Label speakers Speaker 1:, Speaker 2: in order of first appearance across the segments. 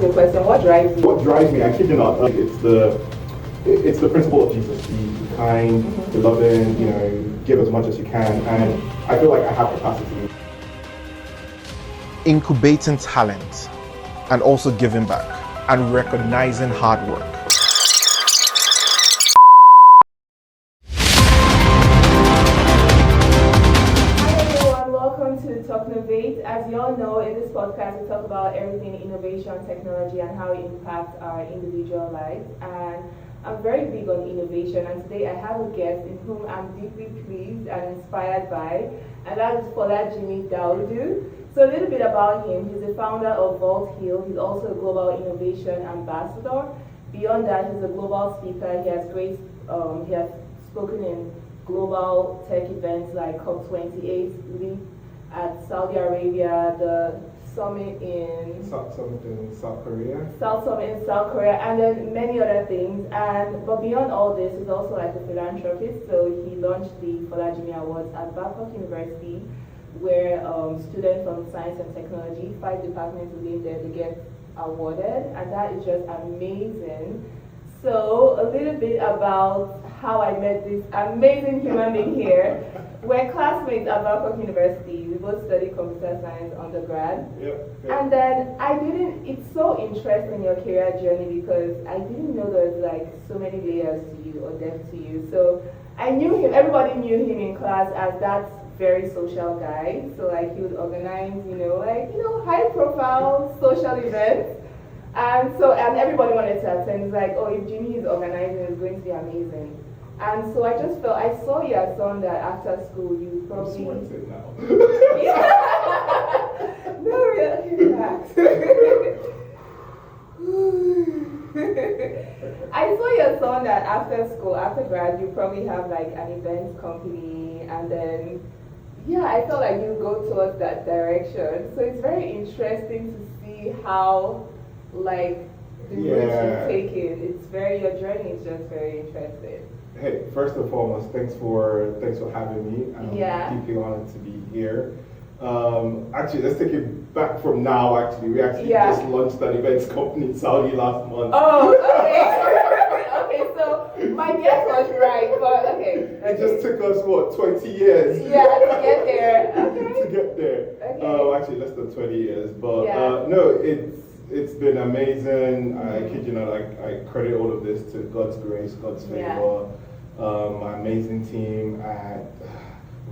Speaker 1: ask you a question. What drives you?
Speaker 2: What drives me, I kid you not, it's the principle of Jesus. Be kind, be loving, give as much as you can. And I feel like I have capacity.
Speaker 3: Incubating talent and also giving back and recognizing hard work.
Speaker 1: Talknovate. As you all know, in this podcast we talk about everything innovation, technology, and how it impacts our individual lives. And I'm very big on innovation, and today I have a guest in whom I'm deeply pleased and inspired by, and that is Folajimi Daodu. So a little bit about him. He's the founder of Vault Hill. He's also a global innovation ambassador. Beyond that, he's a global speaker. He has spoken in global tech events like COP28, at Saudi Arabia, the summit in
Speaker 2: South Korea.
Speaker 1: Summit in South Korea, and then many other things. But beyond all this, he's also like a philanthropist. So he launched the Folajimi Awards at Babcock University, where students from science and technology, 5 departments within there, they get awarded, and that is just amazing. So a little bit about how I met this amazing human being here. We're classmates at Babcock University. We both studied computer science undergrad.
Speaker 2: Yep.
Speaker 1: And then it's so interesting your career journey because I didn't know there was like so many layers to you or depth to you. So I knew him, everybody knew him in class as that very social guy. So like he would organize, high profile social events. And everybody wanted to attend. It's like, oh, if Jimmy is organizing, it's going to be amazing. And so I just felt, I saw your son that after school you probably...
Speaker 2: I'm sweating now.
Speaker 1: No, relax. I saw your son that after school, after grad, you probably have like an events company, and then, I felt like you go towards that direction. So it's very interesting to see how, like, the route you've taken. Your journey is just very interesting.
Speaker 2: Hey, first and foremost, thanks for having me. I'm deeply honored to be here. Actually, let's take it back from now. Actually, we just launched an events company in Saudi last month.
Speaker 1: Oh, okay. Okay, so my guess was right, but okay.
Speaker 2: It just took us 20 years?
Speaker 1: To get there. Okay.
Speaker 2: To get there.
Speaker 1: Okay.
Speaker 2: Actually, less than 20 years, but no, it's been amazing. I kid you not, I credit all of this to God's grace, God's favor. My amazing team at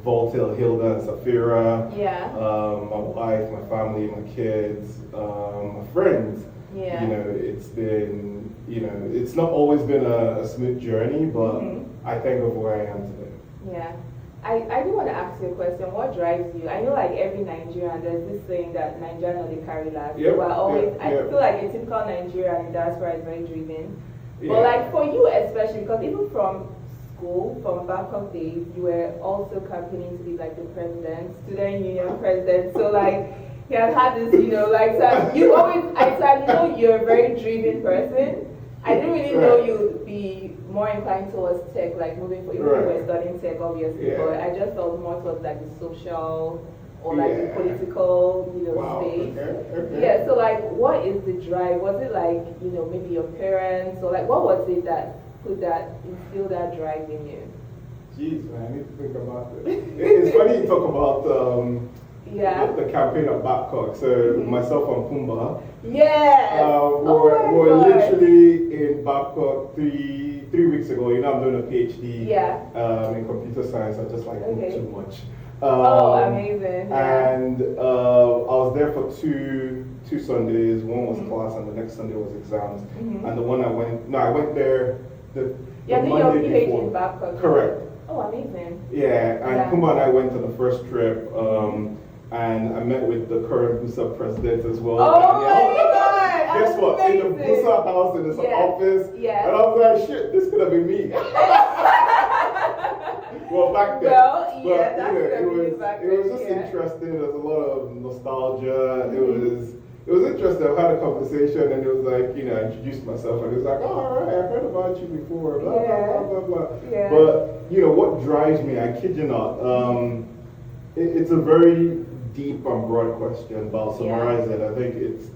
Speaker 2: Vault Hill, Hilda and Safira. My wife, my family, my kids, my friends. It's been, it's not always been a smooth journey, but I thank God for where I am today.
Speaker 1: I do want to ask you a question. What drives you? I know like every Nigerian, there's this saying that Nigerian they carry last. I feel like a typical Nigerian in diaspora is very driven. But like for you especially, because even from school, from Babcock days, you were also campaigning to be like the president, student union president. So like you have had this, so I know you're a very driven person. I didn't really know you'd be more inclined towards tech, like moving forward. Even though you were studying tech, obviously, but I just felt more towards like the social or like the political, space.
Speaker 2: Okay.
Speaker 1: So like, what is the drive? Was it like, maybe your parents, or like, what was it that instilled that drive in you?
Speaker 2: Jeez, man, I need to think about this. It's funny you talk about the campaign at Babcock. So myself and Pumba, we're literally in Babcock three weeks ago. I'm doing a PhD in computer science. I just like too much.
Speaker 1: Amazing.
Speaker 2: And I was there for two Sundays. One was class and the next Sunday was exams. And the one I went there the Monday
Speaker 1: your PhD in Babcock.
Speaker 2: Correct.
Speaker 1: Oh, amazing.
Speaker 2: And Pumba and I went on the first trip, and I met with the current Busa president as well.
Speaker 1: Oh my God!
Speaker 2: Guess what? In the Busa house, in his office, and I was like, shit, this could have been me. Well, back then. It was just interesting. There's a lot of nostalgia. It was interesting. I had a conversation and it was like, I introduced myself and it was like, oh, all right, I've heard about you before, blah, blah, blah, blah, blah. But, what drives me, I kid you not, it's a very deep and broad question, but I'll summarize it. I think it's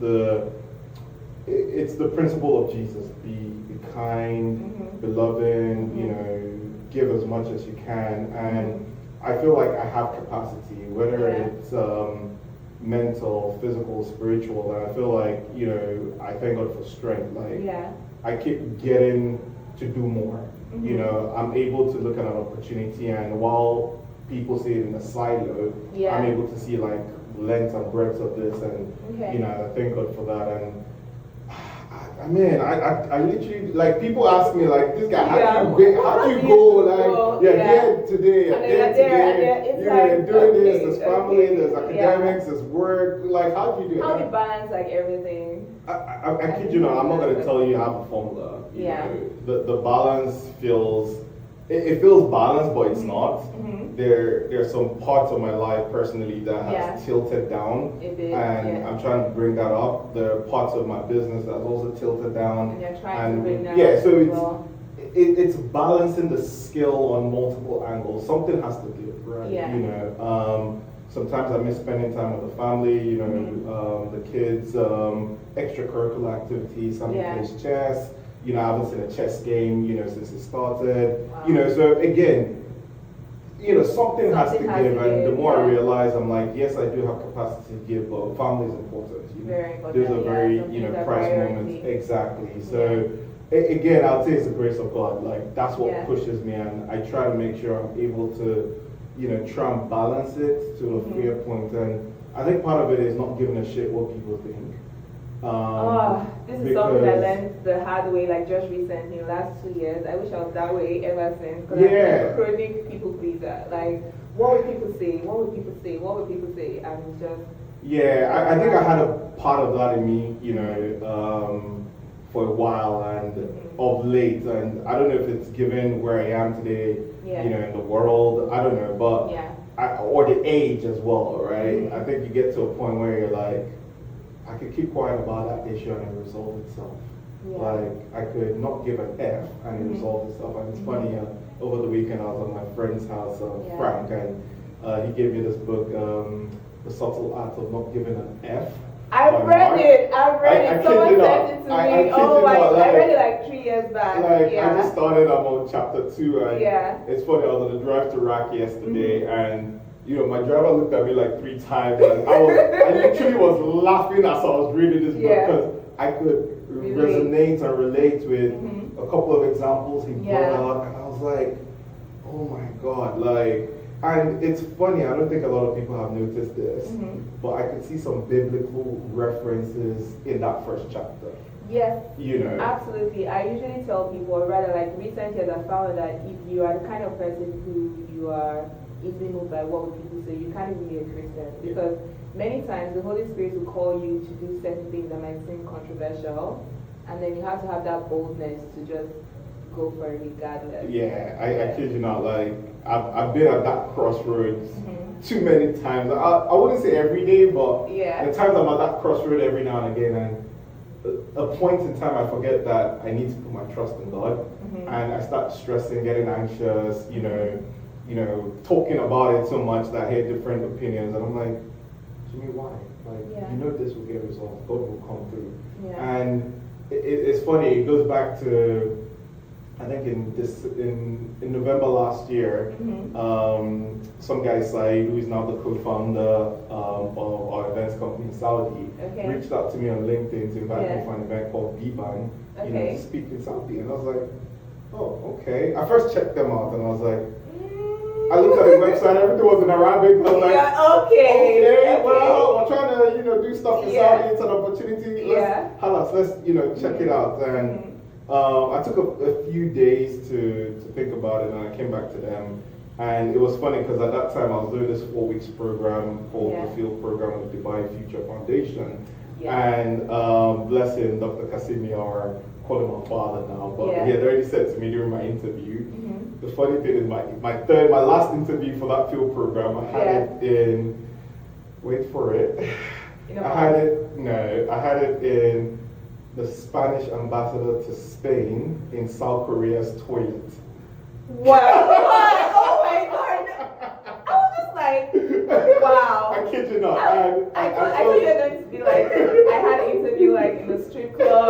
Speaker 2: it's the principle of Jesus. Be kind, be loving, you know, give as much as you can. And I feel like I have capacity, whether it's mental, physical, spiritual, and I feel like, you know, I thank God for strength. Like, I keep getting to do more. You know, I'm able to look at an opportunity, and while people see it in a silo, I'm able to see like length and breadth of this, and you know, I thank God for that. And I mean, I literally, like, people ask me, like, this guy, how do you go, like, here today, there today, you know, you're doing this, there's family, there's academics, there's work, like, how do you do it?
Speaker 1: How do you balance, like, everything?
Speaker 2: I kid you not, I'm not going to tell you I have a formula. You know, the balance feels, it feels balanced, but it's not. There's some parts of my life personally that has tilted down, and I'm trying to bring that up. There are parts of my business that's also tilted down,
Speaker 1: and you're trying to bring that
Speaker 2: up. So
Speaker 1: well.
Speaker 2: it's balancing the skill on multiple angles. Something has to give, right? You know, sometimes I miss spending time with the family. You know, the kids, extracurricular activities. Somebody plays chess. You know, I haven't seen a chess game, you know, since it started. You know, so again, you know, something has to give, and the more I realize, I'm like, yes, I do have capacity to give, but family is important. You know?
Speaker 1: Very important.
Speaker 2: There's a very, you know, price moment. Exactly. So again, I'll say it's the grace of God. Like, that's what pushes me, and I try to make sure I'm able to, you know, try and balance it to a fair point. And I think part of it is not giving a shit what people think.
Speaker 1: This is something I learned the hard way, like just recently, in the last 2 years. I wish I was that way ever since. Because I'm a chronic people pleaser. Like, what would people say? What would people say? What would people say? And just...
Speaker 2: I think I had a part of that in me, you know, for a while and of late. And I don't know if it's given where I am today, you know, in the world. I don't know, but... or the age as well, right? I think you get to a point where you're like, I could keep quiet about that issue and it resolve itself. Like, I could not give an F and it resolved itself. And it's funny, over the weekend I was at my friend's house, Frank, and he gave me this book, The Subtle Art of Not Giving an F.
Speaker 1: I've read it. Someone sent it to me. I read it like 3 years back.
Speaker 2: Like, I just started, I'm on chapter 2, and it's funny, I was on the drive to Iraq yesterday, and you know, my driver looked at me like 3 times, and I literally was laughing as I was reading this book, because I could resonate and relate with a couple of examples he brought out, and I was like, oh my God, like, and it's funny, I don't think a lot of people have noticed this, but I could see some biblical references in that first chapter.
Speaker 1: Yes,
Speaker 2: you know,
Speaker 1: absolutely. I usually tell people, or rather, like, recent years I found that if you are the kind of person who you are easily moved by what would people say, you can't even be a Christian, because many times the Holy Spirit will call you to do certain things that might seem controversial, and then you have to have that boldness to just go for it regardless. I kid you not, like, I've been at that crossroads too many times. I wouldn't say every day, but the times I'm at that crossroad every now and again, and a point in time I forget that I need to put my trust in God, and I start stressing, getting anxious, you know, talking about it so much that I hear different opinions, and I'm like, Jimmy, why? Like, you know this will get resolved, God will come through. And it's funny, it goes back to, I think in November last year, some guy, Said, who is now the co-founder of our events company in Saudi, reached out to me on LinkedIn to invite me for an event called B-Bang, you know, to speak in Saudi. And I was like, oh, okay. I first checked them out, and I was like, I looked at the website, everything was in Arabic. I was like, okay, well, I'm trying to, you know, do stuff in Saudi. It's an opportunity. Let's, you know, check it out. And I took a few days to think about it, and I came back to them. And it was funny because at that time I was doing this 4 weeks program called the Field Program with Dubai Future Foundation. And bless him, Dr. Kasimi, or call him my father now, but he had already said to me during my interview. The funny thing is my last interview for that field program, I had it in, wait for it. I had it in the Spanish ambassador to Spain in South Korea's toilet. Wow. Oh my God. I was just like, wow.
Speaker 2: I kid you not.
Speaker 1: I thought you were going to be like, I had an interview like in a strip club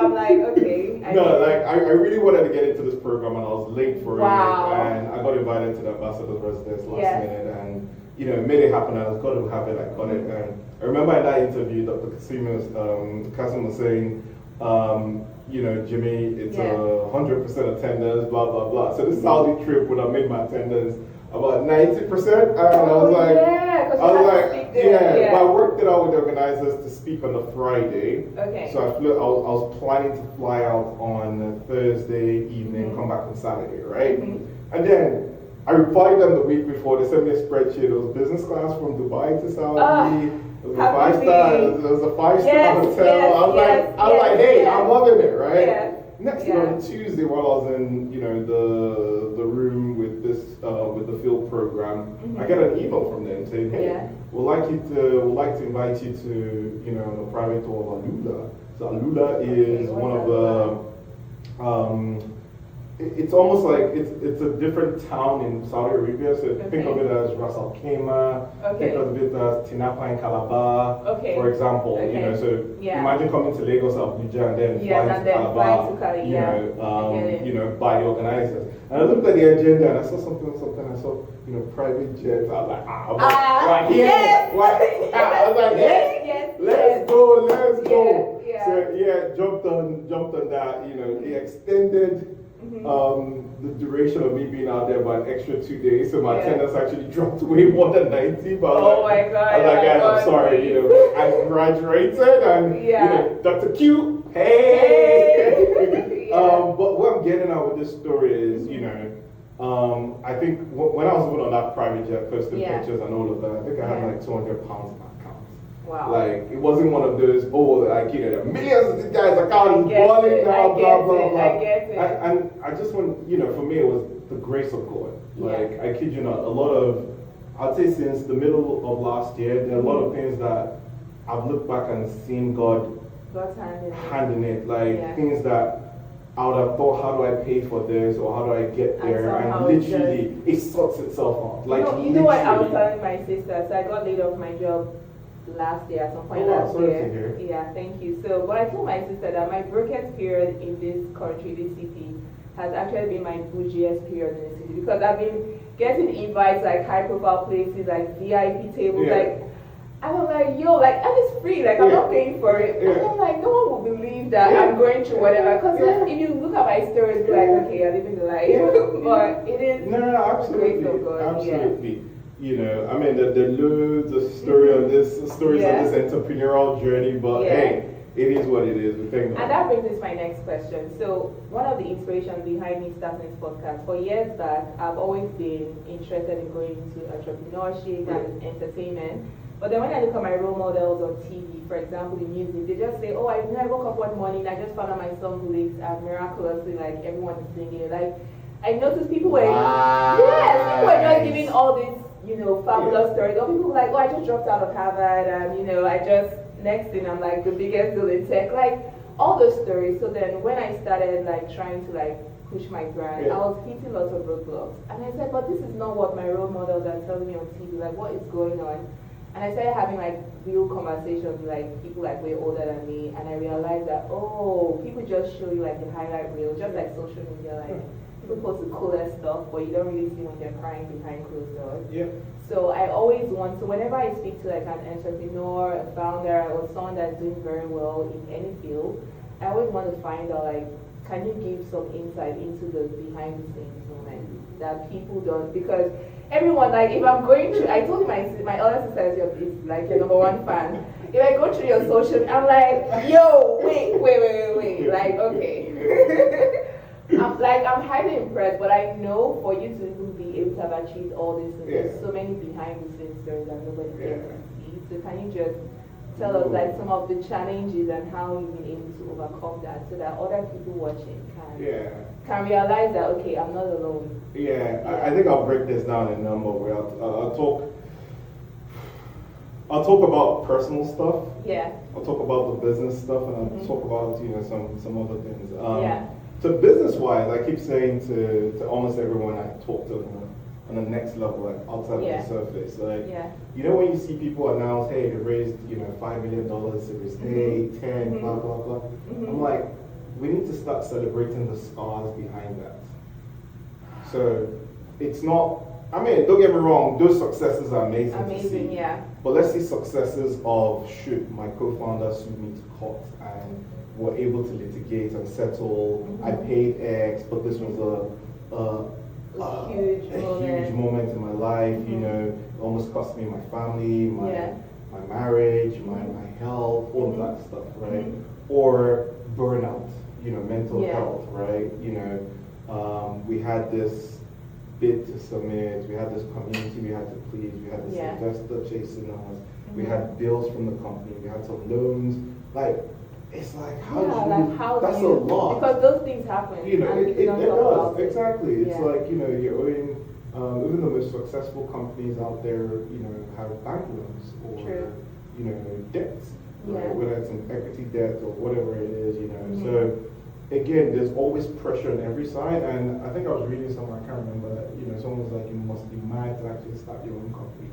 Speaker 1: I'm like, okay.
Speaker 2: I really wanted to get into this program, and I was late for it, and I got invited to the ambassador's residence last minute, and made it happen. And I was going to have it, I got it. And I remember in that interview, Dr. Kasim was saying, Jimmy, it's 100% attendance, blah blah blah. So this Saudi trip would have made my attendance about 90%, and I was like, I worked it out with the organizers to speak on the Friday.
Speaker 1: Okay.
Speaker 2: So I was planning to fly out on Thursday evening, come back on Saturday, right? And then I replied them the week before. They sent me a spreadsheet. It was business class from Dubai to Saudi. It was a 5-star. It was a 5-star hotel. I was like, hey, I'm loving it, right?
Speaker 1: Yes.
Speaker 2: Next on Tuesday, while I was in, the room with this with the field program, I get an email from them saying, hey, we'd like to invite you to, the private tour of Alula. So Alula is one of the it's almost like it's a different town in Saudi Arabia. So think of it as Ras Al Khaimah, think of it as Tinapa and Calabar, for example. So imagine coming to Lagos, Abuja, and then flying to Calabar. By the organizers. And I looked at the agenda and I saw something. I saw private jets. I was like, I was like, let's go. So jumped on that. They extended the duration of me being out there by an extra 2 days, so my attendance actually dropped way more than 90. But
Speaker 1: my God!
Speaker 2: I was like, guys, I'm sorry. I graduated, and Dr. Q, hey. But what I'm getting at with this story is, I think when I was even on that private jet, posting pictures and all of that, I think I had like £200 in my account.
Speaker 1: Wow.
Speaker 2: Like, it wasn't one of those, there are millions of these guys' accounts balling now, blah, blah, blah.
Speaker 1: I get it.
Speaker 2: And I just want, for me, it was the grace of God. Like, I kid you not, I'd say since the middle of last year, there are a lot of things that I've looked back and seen God's hand in it. Like, things that I would have thought, how do I pay for this, or how do I get there? And literally, it sorts itself out. Like,
Speaker 1: you know what I was telling my sister? So I got laid off my job last year at some point last year. Yeah, thank you. So, but I told my sister that my brokest period in this country, this city, has actually been my bougiest period in the city, because I've been getting invites like high profile places, like VIP tables, like, and I'm like, and it's free, like I'm not paying for it. And I'm like, no one will believe that I'm going through whatever, because if you look at my stories, be like, okay, I'm living the life. But it is
Speaker 2: absolutely,
Speaker 1: grace of God.
Speaker 2: absolutely. There are loads of stories on this entrepreneurial journey, but hey, it is what it is.
Speaker 1: And that brings us to my next question. So, one of the inspirations behind me starting this podcast, for years back, I've always been interested in going into entrepreneurship and entertainment. But then when I look at my role models on TV, for example, in music, they just say, I woke up one morning, I just found out my song leaked, and miraculously, like, everyone is singing it. Like, I noticed people were, people were just giving all these, fabulous stories. Or people were like, I just dropped out of Harvard, and, next thing, I'm like the biggest deal in tech. Like, all those stories. So then when I started, like, trying to, like, push my brand, I was hitting lots of roadblocks. And I said, but this is not what my role models are telling me on TV. Like, what is going on? And I started having, like, real conversations with, like, people, like, way older than me. And I realized that, people just show you, like, the highlight reel, just like social media, like, people post the coolest stuff, but you don't really see when they're crying behind closed doors. So I always want to, whenever I speak to, like, an entrepreneur, a founder, or someone that's doing very well in any field, I always want to find out, like, can you give some insight into the behind the scenes moment that people don't, because everyone, like, if I'm going through, I told you my elder sister is like your #1 fan. If I go through your social, I'm like, wait, like, okay. I'm highly impressed, but I know for you to even be able to have achieved all this, there's so many behind the scenes stories that nobody gets to see. So can you just tell us, like, some of the challenges and how you've been able to overcome that, so that other people watching can realize that, okay, I'm not alone.
Speaker 2: I think I'll break this down in a number of ways. I'll talk about personal stuff. I'll talk about the business stuff, and I'll talk about some other things. So business-wise, I keep saying to almost everyone I talk to on the next level, like outside of the surface, like when you see people announce, hey, they raised $5 million, Series A, 10, blah blah blah. I'm like, we need to start celebrating the scars behind that. So it's not, I mean, don't get me wrong, those successes are amazing to see.
Speaker 1: Yeah.
Speaker 2: But let's see successes of, shoot, my co-founder sued me to court and were able to litigate and settle. I paid X, but this was a huge moment in my life. You know, it almost cost me my family, my marriage, my health, all of that stuff, right? Or burnout, you know, mental health, right? You know, we had this bid to submit, we had this community we had to please, we had this investor chasing us, we had bills from the company, we had some loans. Like, it's like, that's a lot.
Speaker 1: Because those things happen.
Speaker 2: You know, it does, exactly. It's like, you know, you're owing, even the most successful companies out there, you know, have bank loans or, you know, debts, right? Whether it's an equity debt or whatever it is, you know. So, again, there's always pressure on every side, and I think I was reading somewhere, I can't remember, that, you know, someone was like, you must be mad to actually start your own company.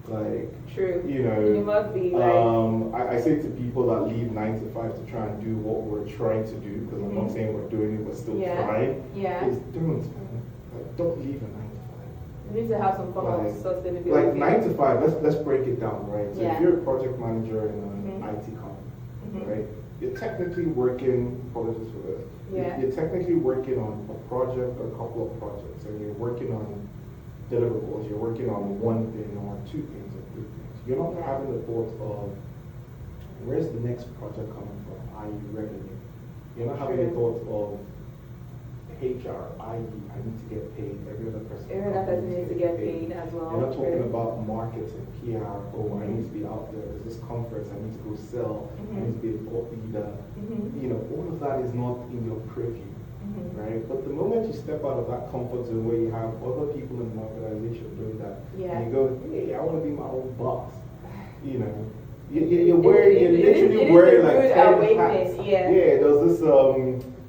Speaker 2: Like, you know,
Speaker 1: you must be like,
Speaker 2: I say to people that leave 9 to 5 to try and do what we're trying to do, because I'm not saying we're doing it, we're still trying, is don't, man. Like, don't leave a 9 to 5.
Speaker 1: You need to have some form of sustainability.
Speaker 2: Like 9 to 5, let's break it down, right? So if you're a project manager in an IT company, right? You're technically working, apologies for this, you're technically working on a project or a couple of projects, and you're working on deliverables, you're working on one thing or 2 things or 3 things. You're not having the thought of, where's the next project coming from, i.e. revenue. You're not having the thought of HR, i.e. I need to get paid, every other person
Speaker 1: needs to get paid as well.
Speaker 2: You're not talking about marketing, PR, I need to be out there, there's this conference, I need to go sell, I need to be a thought leader. You know, all of that is not in your purview, right? But the moment you step out of that comfort zone where you have other people in the organization doing that, and you go, hey, I want to be my own boss, you know, you're literally wearing like 10 hats.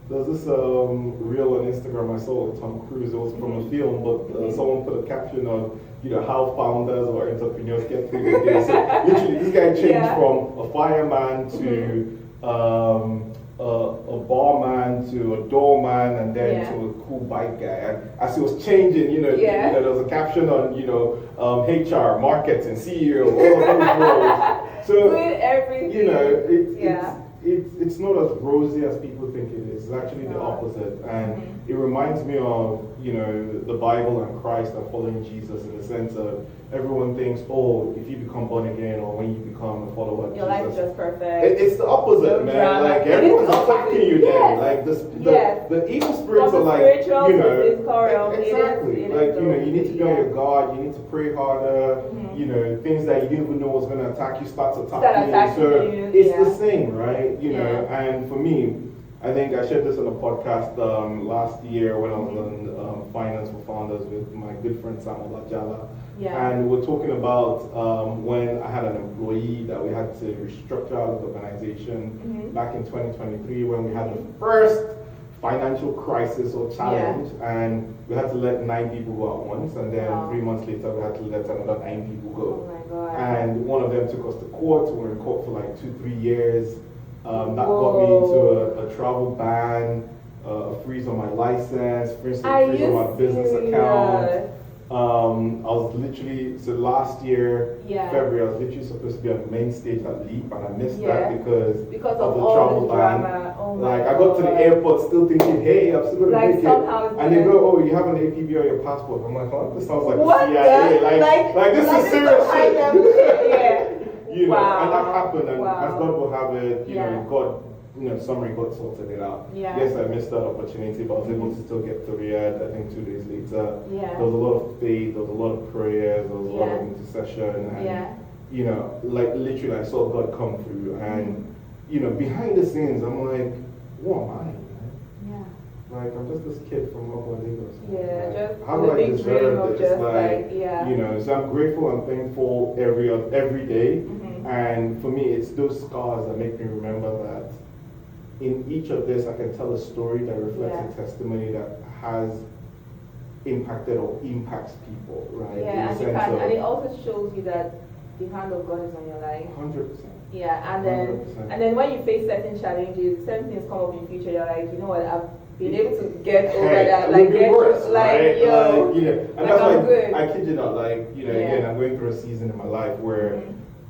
Speaker 2: There's this reel on Instagram I saw with Tom Cruise. It was from a film, but someone put a caption of, you know, how founders or entrepreneurs get through the day. So literally, this guy changed from a fireman to a barman to a doorman, and then to a cool bike guy. And as he was changing, you know, there was a caption on, you know, HR, marketing, CEO, all of those roles. So
Speaker 1: everything.
Speaker 2: You know, it's not as rosy as people think it is. It's actually the opposite. And it reminds me of, you know, the Bible and Christ and following Jesus, in the sense of everyone thinks, oh, if you become born again or when you become a follower of Jesus,
Speaker 1: your life is just perfect.
Speaker 2: It's the opposite, man. Drama. Like, everyone's attacking you then. Like, the evil spirits are like, you know, exactly. Like, you know, you need to be on your guard, you need to pray harder, you know, things that you didn't even know was going to attack you start attacking you. So it's the same, right? You know, and for me, I think I shared this on a podcast last year when I was on Finance for Founders with my good friend Sam Olajala. And we're talking about when I had an employee that we had to restructure out of the organization back in 2023, when we had the first financial crisis or challenge, and we had to let 9 people go at once, and then 3 months later we had to let another 9 people go.
Speaker 1: Oh my God.
Speaker 2: And one of them took us to court. We were in court for like 2-3 years. That got me into a travel ban, a freeze on my license, freeze on my business account. I was literally, so last year, February, I was literally supposed to be on the main stage at Leap, and I missed that because of the travel ban. Like, I got to the airport still thinking, hey, I'm still going to make it. And they go, oh, you have an APB on your passport. I'm like, oh, this sounds like the CIA. Like this is serious shit. You know, and that happened, and as God will have it, you know, God, summary, God sorted it out. Yes, I missed that opportunity, but I was able to still get to Riyadh, I think 2 days later. There was a lot of faith, there was a lot of prayers, there was a lot of intercession, and, you know, like literally I saw God come through, and, you know, behind the scenes, I'm like, who am I, man? Like, I'm just this kid from Ogba, Lagos. How do I deserve this? Like, you know, so I'm grateful and thankful every day. And for me, it's those scars that make me remember that in each of this, I can tell a story that reflects a testimony that has impacted or impacts people, right?
Speaker 1: And it also shows you that the hand of God is on your life.
Speaker 2: 100%.
Speaker 1: Yeah, and
Speaker 2: 100%.
Speaker 1: then when you face certain challenges, certain things come up in the future, you're like, you know what, I've been able to get over that, like get
Speaker 2: worse,
Speaker 1: like
Speaker 2: right?
Speaker 1: yo,
Speaker 2: like, and
Speaker 1: like
Speaker 2: that's
Speaker 1: I'm
Speaker 2: why
Speaker 1: good.
Speaker 2: I kid you not, like, again, I'm going through a season in my life where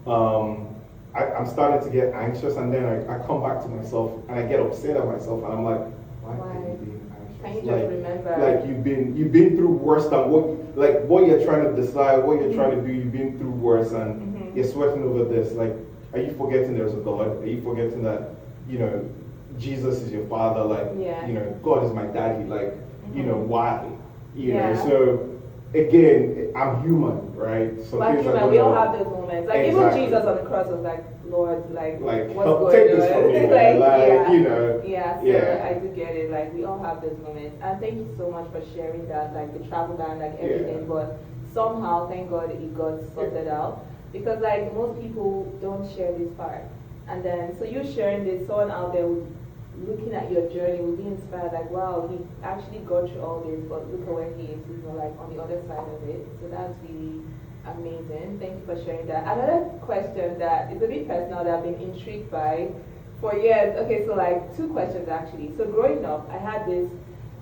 Speaker 2: I'm starting to get anxious, and then I come back to myself and I get upset at myself, and I'm like, why are you being anxious?
Speaker 1: Can you just remember?
Speaker 2: Like you've been through worse than what you're trying to decide, what you're trying to do. You've been through worse, and you're sweating over this. Like, are you forgetting there's a God? Are you forgetting that Jesus is your father? Like, God is my daddy. Like, why? So. Again, I'm human, right? So
Speaker 1: like human, we all have those moments. Like even Jesus on the cross was like, Lord, like what's going
Speaker 2: take this from me,
Speaker 1: So I do get it. Like we all have those moments. And thank you so much for sharing that, like the travel ban, like everything. But somehow, thank God, it got sorted out. Because like most people don't share this part. And then so you sharing this, someone out there would looking at your journey will be inspired, like wow, he actually got through all this, but look at where he is, like on the other side of it. So that's really amazing. Thank you for sharing that. Another question that is a bit personal that I've been intrigued by for years. Okay, so like two questions actually. So growing up, I had this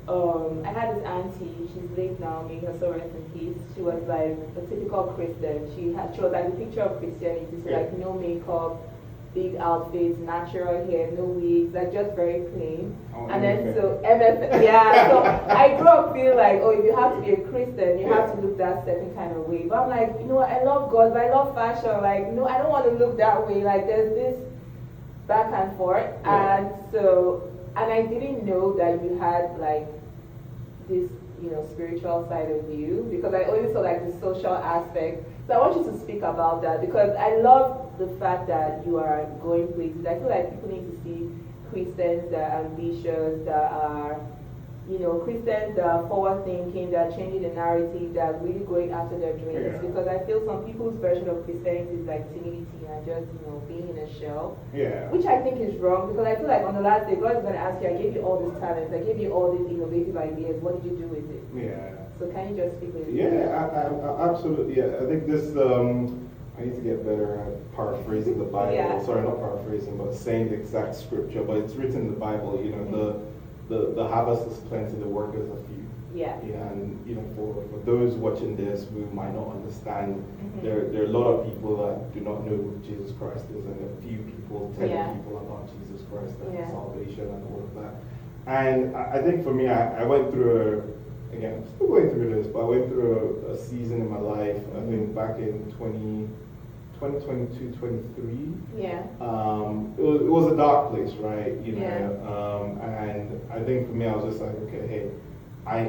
Speaker 1: auntie, she's late now, may her soul rest in peace. She was like a typical Christian. She was like the picture of Christianity, so like no makeup, big outfits, natural hair, no wigs, like just very plain. And then so so I grew up feeling like, oh, if you have to be a Christian, you have to look that certain kind of way. But I'm like, I love God, but I love fashion. Like, no, I don't want to look that way. Like, there's this back and forth. And I didn't know that you had like this, spiritual side of you, because I always saw like the social aspect. So I want you to speak about that, because I love the fact that you are going places. I feel like people need to see Christians that are ambitious, that are, Christians that are forward-thinking, that are changing the narrative, that are really going after their dreams. Because I feel some people's version of Christianity is like timidity and just, being in a shell.
Speaker 2: Yeah.
Speaker 1: Which I think is wrong, because I feel like on the last day, God is going to ask you, I gave you all these talents, I gave you all these innovative ideas, what did you do with it?
Speaker 2: Yeah.
Speaker 1: So can you just speak a little bit?
Speaker 2: Yeah, I absolutely. Yeah, I think this. I need to get better at paraphrasing the Bible. Sorry, not paraphrasing, but saying the exact scripture. But it's written in the Bible. The harvest is plenty, the workers are few.
Speaker 1: Yeah.
Speaker 2: And for those watching this who might not understand, there are a lot of people that do not know who Jesus Christ is, and a few people telling people about Jesus Christ and salvation and all of that. And I think for me, I went through again, I'm still going through this, but I went through a season in my life, I think back in 2022, 23.
Speaker 1: Yeah.
Speaker 2: It was a dark place, right? And I think for me, I was just like, okay, hey, I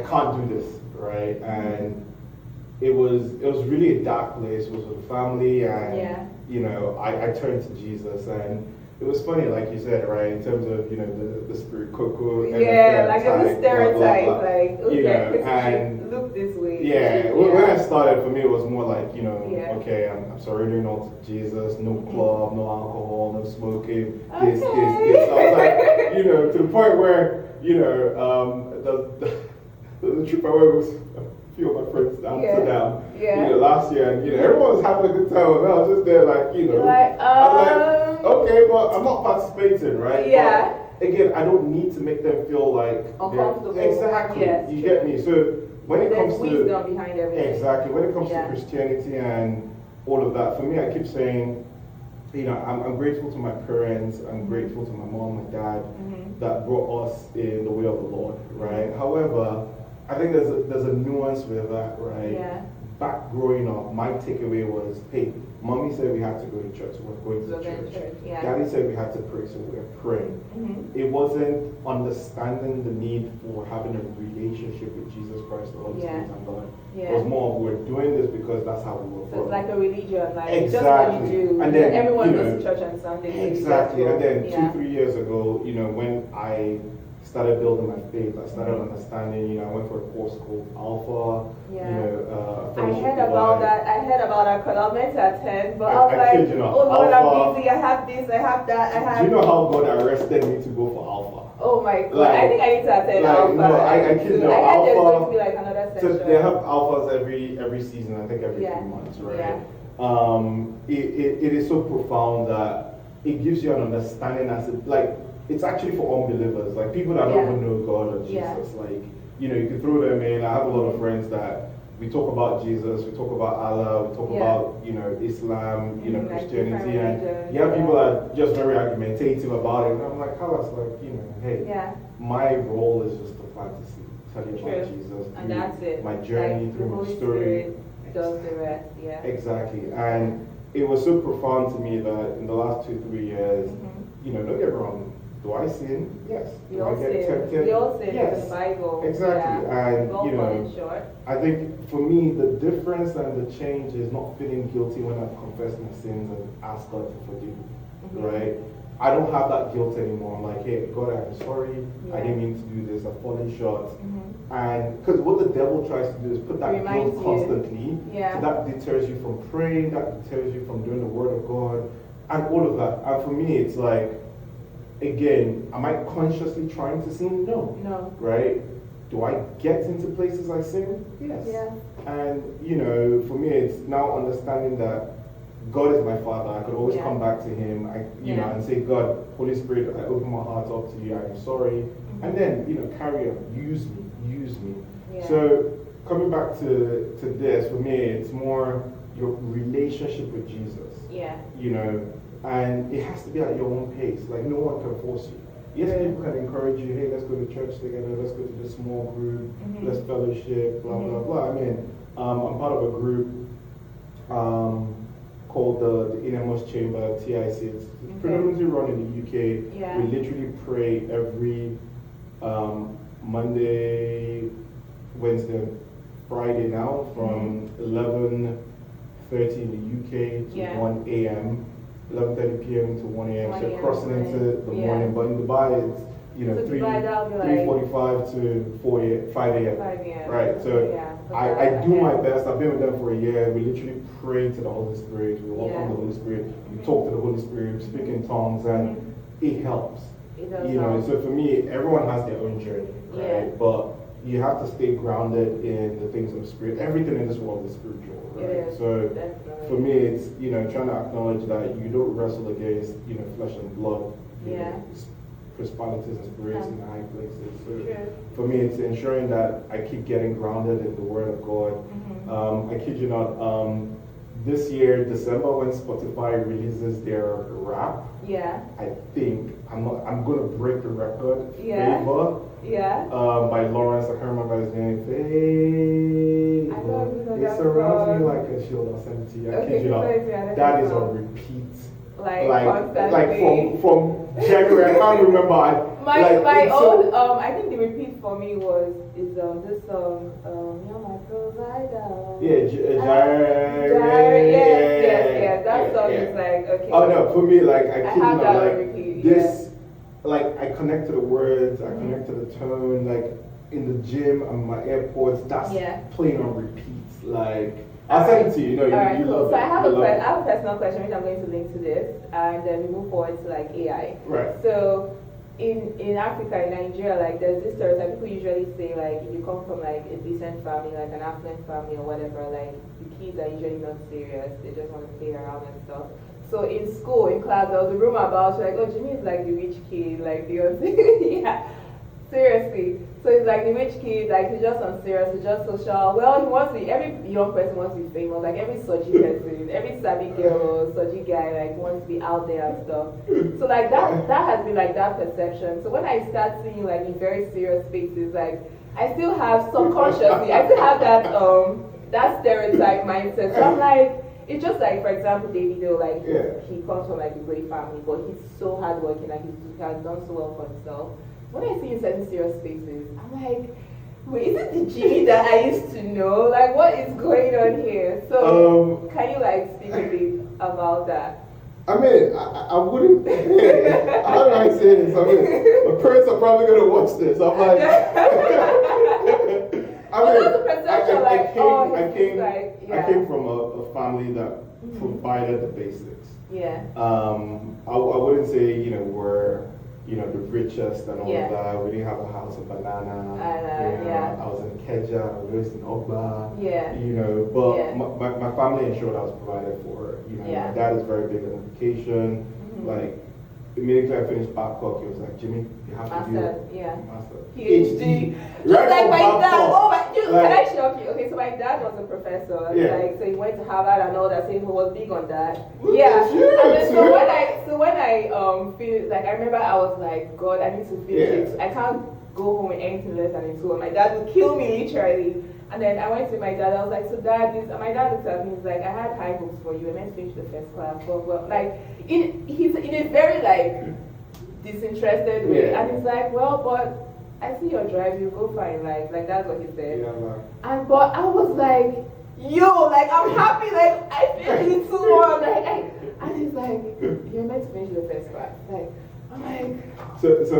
Speaker 2: can't do this, right? And it was really a dark place. It was with family, and I turned to Jesus, and it was funny, like you said, right, in terms of, the spirit cocoa.
Speaker 1: Yeah, like a stereotype, like, and look this way.
Speaker 2: Yeah, when I started, for me, it was more like, okay, I'm surrendering all to Jesus, no club, no alcohol, no smoking, this. I was like, to the point where, the trip I went was a few of my friends to Amsterdam, last year, and, everyone was having a good time, and I was just there, like, I'm like, okay, but I'm not participating, right?
Speaker 1: Yeah.
Speaker 2: But again, I don't need to make them feel like
Speaker 1: uncomfortable.
Speaker 2: Exactly.
Speaker 1: Yes,
Speaker 2: you get me? So when it comes to
Speaker 1: wisdom behind everything.
Speaker 2: Exactly. When it comes to Christianity and all of that, for me, I keep saying, I'm grateful to my parents. I'm grateful to my mom, my dad, that brought us in the way of the Lord, right? However, I think there's a nuance with that, right?
Speaker 1: Yeah.
Speaker 2: Back growing up, my takeaway was, hey, mommy said we had to go to church, so we're going to church.
Speaker 1: Yeah.
Speaker 2: Daddy said we had to pray, so we're praying. It wasn't understanding the need for having a relationship with Jesus Christ, the Holy Spirit, and God. It was more of, we're doing this because that's how we were
Speaker 1: So it's like a religion, like
Speaker 2: exactly.
Speaker 1: just what you do.
Speaker 2: And then
Speaker 1: everyone goes to church on Sunday.
Speaker 2: Exactly. And then 2-3 years ago, when I started building my faith, I started understanding, I went for a course called Alpha,
Speaker 1: I heard about that because I was meant to attend, but I was like, oh Lord, I'm busy, I have this, I have that,
Speaker 2: Do you know how God arrested me to go for Alpha?
Speaker 1: Oh my God, I think I need to attend Alpha.
Speaker 2: No, I kid you,
Speaker 1: I heard there's
Speaker 2: Alpha.
Speaker 1: going to be like another
Speaker 2: So they have alphas every season, I think every 3 months, right? It is so profound that it gives you an understanding it's actually for unbelievers, like people that don't even know God or Jesus. Like, you can throw them in. I have a lot of friends that we talk about Jesus, we talk about Allah, we talk about, Islam, Christianity, and you have people that are just very argumentative about it. And I'm like, how hey, my role is just to practice it, tell you about Jesus,
Speaker 1: and that's it.
Speaker 2: My journey,
Speaker 1: like,
Speaker 2: through my story.
Speaker 1: Does the rest,
Speaker 2: Exactly. And it was so profound to me that in the last 2-3 years, don't get me wrong, do I sin? Yes.
Speaker 1: We all sin. We all sin in the Bible.
Speaker 2: Exactly. And
Speaker 1: short.
Speaker 2: I think for me the difference and the change is not feeling guilty when I've confessed my sins and asked God to forgive me. Right? I don't have that guilt anymore. I'm like, hey, God, I'm sorry. I didn't mean to do this. I've fallen short. And because what the devil tries to do is put that guilt constantly. So that deters you from praying, that deters you from doing the word of God, and all of that. And for me, it's like, again, am I consciously trying to sin? No. Right? Do I get into places I sin? Yes. And, for me, it's now understanding that God is my Father. I could always come back to Him, and say, God, Holy Spirit, I open my heart up to you. I'm sorry. And then, carry on. Use me. So coming back to this, for me, it's more your relationship with Jesus. And it has to be at your own pace. Like, no one can force you. Yes, people can encourage you, hey, let's go to church together, let's go to this small group, let's fellowship, blah, blah, blah. I mean, I'm part of a group called the Innermost Chamber, TIC. It's predominantly run in the UK. We literally pray every Monday, Wednesday, Friday now from 11:30 in the UK to 1 a.m. 11:30 p.m. to 1 a.m. So crossing into the morning, but in Dubai it's 3:45 to 5 a.m. Right. So I do my best. I've been with them for a year. We literally pray to the Holy Spirit. We welcome the Holy Spirit. We talk to the Holy Spirit. We speak in tongues, and it helps. It does. So for me, everyone has their own journey, right? But you have to stay grounded in the things of the Spirit. Everything in this world is spiritual, right? So for me, it's trying to acknowledge that you don't wrestle against flesh and blood, principalities and spirits in the high places. So for me, it's ensuring that I keep getting grounded in the Word of God. I kid you not. This year, December, when Spotify releases their rap, I think I'm gonna break the record. Favor. By Lawrence, I can't remember his name. It surrounds me like a shield. I'll send it to you. I kid you not. That is on repeat. Like from January. I can't remember.
Speaker 1: My own I think the repeat for me is this song You're My Provider. Yes. That song is like okay.
Speaker 2: Oh no, for me I kid you not, like this. Like I connect to the words, I connect to the tone, like in the gym and my AirPods, that's playing on repeats. Like I'll send it to you, you love it.
Speaker 1: So I have a personal question which I'm going to link to this, and then we move forward to like AI.
Speaker 2: Right.
Speaker 1: So in Africa, in Nigeria, like there's this stereotype people usually say, like if you come from like a decent family, like an affluent family or whatever, like the kids are usually not serious, they just want to play around and stuff. So in school, in class, there was a rumor about like, oh, Jimmy is like the rich kid, like Beyonce. Seriously. So he's like the rich kid, like he's just unserious, he's just social. Well, he wants to be, every young person wants to be famous, like every soji person, every savvy girl or soji guy, like wants to be out there and stuff. So like that has been like that perception. So when I start seeing like in very serious spaces, like I still have subconsciously, I still have that stereotype mindset. So I'm like, it's just like, for example, Davido, like he comes from like a great family, but he's so hardworking, like he has done so well for himself. When I see in certain serious spaces, I'm like, wait, is it the Jimmy that I used to know? Like, what is going on here? So, can you like speak a bit about that?
Speaker 2: I mean, I wouldn't. How do I say this? I mean, my parents are probably gonna watch this. I'm like, I came from a family that provided the basics.
Speaker 1: Yeah.
Speaker 2: I wouldn't say we're you know, the richest and all of that. We didn't have a house of banana. I was in Keja, I was in Ogba. You know, but my family ensured I was provided for. You know, my dad is very big on education. Like, immediately I finished Babcock, he was like, Jimmy, you have to do it. Master.
Speaker 1: PhD. Just like my dad. Oh my, can I shock you? Okay, so my dad was a professor. Like, so he went to Harvard and all that, so he was big on that. And then so when I finished, like, I remember I was like, God, I need to finish it. I can't go home with anything less than a 2. My dad would kill me literally. And then I went to my dad, I was like, so dad, my dad looked at me, he's like, I had high hopes for you, I meant to finish the first class, but like, he's in a very like, disinterested way, and he's like, well, but I see your drive, you go far in life, like that's what he said. But I was like, yo, like I'm happy, like I feel it too more, like, and he's like, you're meant to finish the first class, like, I'm like,
Speaker 2: so it's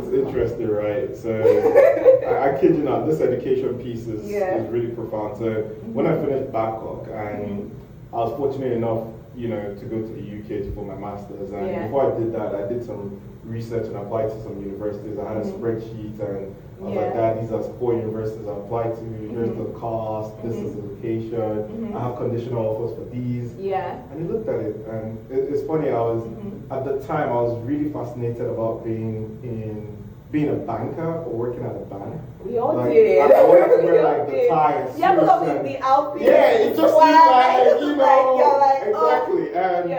Speaker 2: interesting, right? So I kid you not, this education piece is really profound. So when I finished Babcock, and I was fortunate enough, you know, to go to the UK for my master's, and before I did that, I did some research and applied to some universities. I had a spreadsheet, and I was like, Dad, these are 4 universities I applied to. Here's the cost. This is the location. I have conditional offers for these. And he looked at it, and it's funny. I was at the time I was really fascinated about being a banker or working at a bank.
Speaker 1: We all did.
Speaker 2: I wanted to wear like the tie and suits.
Speaker 1: The outfit.
Speaker 2: It just seemed like, you know,
Speaker 1: you're like,
Speaker 2: exactly. And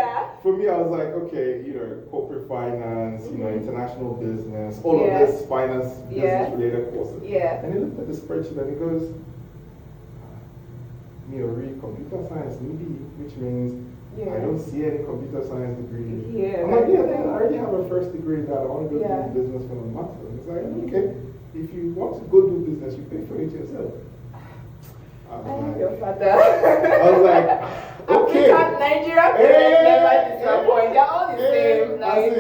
Speaker 2: for me, I was like, okay, you know, corporate finance, you know, international business, all of this finance, business related courses. And he looked at the spreadsheet and he goes, you know, read computer science, maybe, which means I don't see any computer science degree. I'm like, I already have a first degree that I want to go do business for my master's. It's like, okay, if you want to go do business, you pay for it yourself. I was like, okay.
Speaker 1: Nigeria parents never disappoint. They're all the same. Like,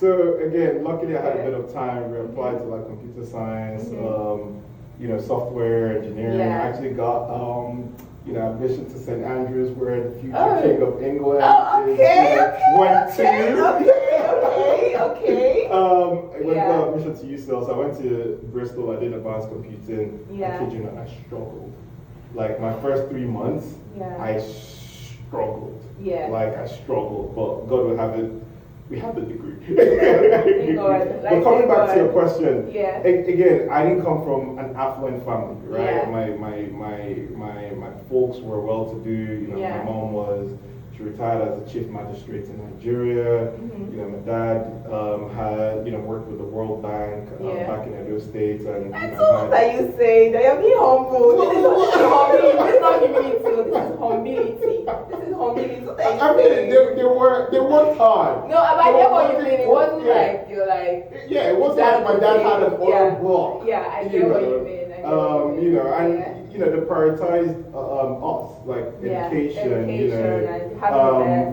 Speaker 2: So again, luckily I had a bit of time. We applied to like computer science, you know, software engineering. I actually got you know, admission to St. Andrews, where the future King of England went to. I got admission to UCL, so I went to Bristol. I did advanced computing. I kid you not, I struggled. Like my first 3 months, I struggled. Like I struggled, but God will have it. We have the degree. But coming back to your question, again, I didn't come from an affluent family, right? My folks were well-to-do. You know, my mom was. She retired as a chief magistrate in Nigeria. You know, my dad had, you know, worked with the World Bank back in Edo States, and
Speaker 1: you know, that you say that you're being humble. This is humility. This is not humility. This is humility. This is humility.
Speaker 2: I mean, they worked hard.
Speaker 1: No, but I get what you mean. It wasn't like you're like.
Speaker 2: It wasn't like my dad had an oil block.
Speaker 1: I get what you mean.
Speaker 2: You know, and you know, they prioritized us, like education.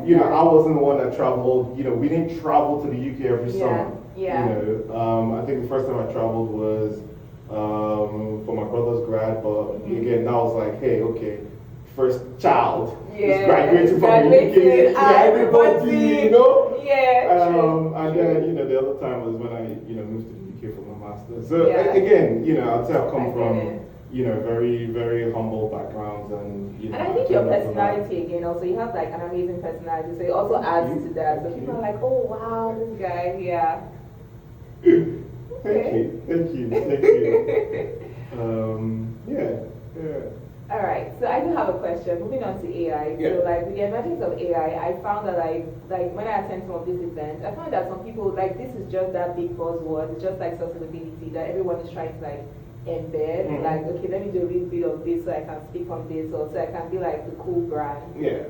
Speaker 2: You know, I wasn't the one that traveled. You know, we didn't travel to the UK every summer. You know, I think the first time I traveled was for my brother's grad, but again, that was like, hey, okay, first child is graduating from the UK. Everybody, you know. And then, you know, the other time was when I, you know, moved to the UK for my master's. So again, you know, I'd say I've come from, you know, very, very humble backgrounds, and you know.
Speaker 1: And I think your personality again, also you have like an amazing personality, so it also adds to that. So people are like, oh wow, this guy,
Speaker 2: Thank you.
Speaker 1: All right, so I do have a question. Moving on to AI. So like with the emergence of AI, I found that like when I attend some of these events, I find that some people like this is just that big buzzword. It's just like sustainability that everyone is trying to like embed. Like, okay, let me do a little bit of this so I can speak on this, or so I can be like the cool brand,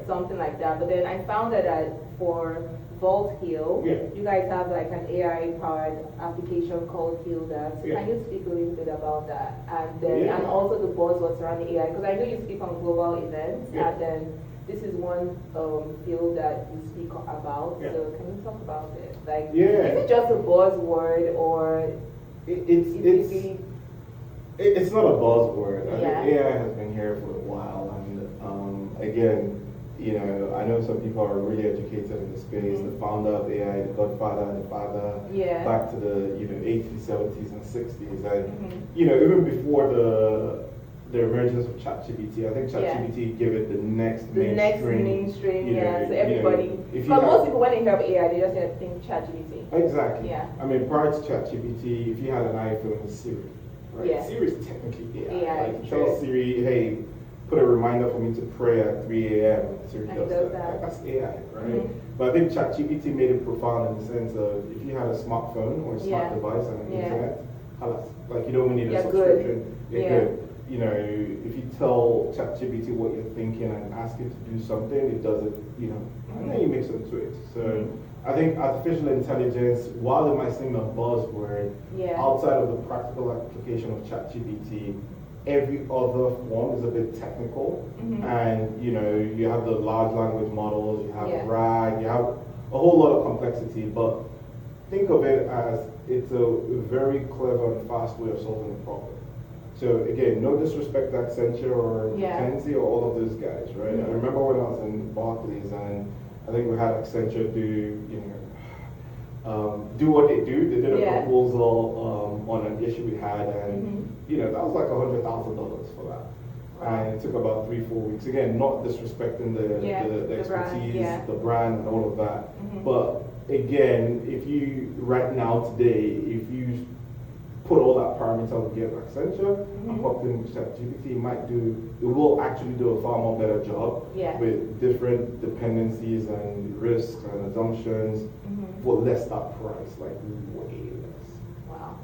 Speaker 1: something like that. But then I found that for Vault Heal, you guys have like an AI-powered application called Heal That. So can you speak a little bit about that? And then and also the buzzwords surrounding AI, because I know you speak on global events, and then this is one field that you speak about. So can you talk about it? Like, is it just a buzzword, or
Speaker 2: it's not a buzzword. I think AI has been here for a while, and again, You know, I know some people are really educated in the space. The founder of AI, the godfather, the father, back to the 80s, 70s, and 60s, and even before the emergence of ChatGPT, I think ChatGPT gave it the next mainstream.
Speaker 1: So everybody, but most people when they hear of AI, they just think ChatGPT.
Speaker 2: Exactly.
Speaker 1: Yeah.
Speaker 2: I mean, prior to ChatGPT, if you had an iPhone, it's Siri, right?
Speaker 1: Yeah.
Speaker 2: Siri is technically AI. Like,
Speaker 1: true.
Speaker 2: tell Siri, hey, put a reminder for me to pray at 3 a.m. Siri does that. That's AI, right? But I think ChatGPT made it profound in the sense of if you had a smartphone or a smart device and an internet, like you don't need a subscription. You're good. You know, if you tell ChatGPT what you're thinking and ask it to do something, it does it, and then you make some tweaks. So I think artificial intelligence, while it might seem a buzzword, outside of the practical application of ChatGPT, every other form is a bit technical. And, you have the large language models, you have RAG, you have a whole lot of complexity, but think of it as it's a very clever and fast way of solving a problem. So again, no disrespect to Accenture or Kenzie or all of those guys, right? I remember when I was in Barclays and I think we had Accenture do what they do. They did a proposal on an issue we had, and that was like $100,000 for that. And it took about 3-4 weeks. Again, not disrespecting the expertise, the brand, and all of that. But again, if you right now today, if you put all that parameter together Accenture and pop in ChatGPT, it will actually do a far more better job with different dependencies and risks and assumptions for less that price, like way less.
Speaker 1: Wow.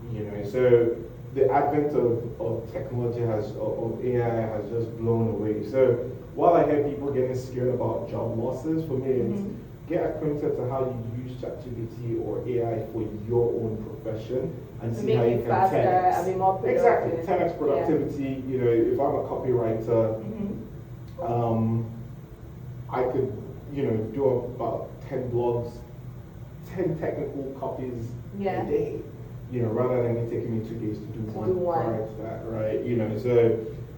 Speaker 2: So the advent of technology of AI has just blown away. So while I hear people getting scared about job losses, for me it's get acquainted to how you use ChatGPT or AI for your own profession and see how you can
Speaker 1: faster, 10x. Be more productive.
Speaker 2: Exactly, 10x productivity. If I'm a copywriter, I could do about 10 blogs, 10 technical copies a day. Rather than it taking me 2 days to do one prior to that, right? So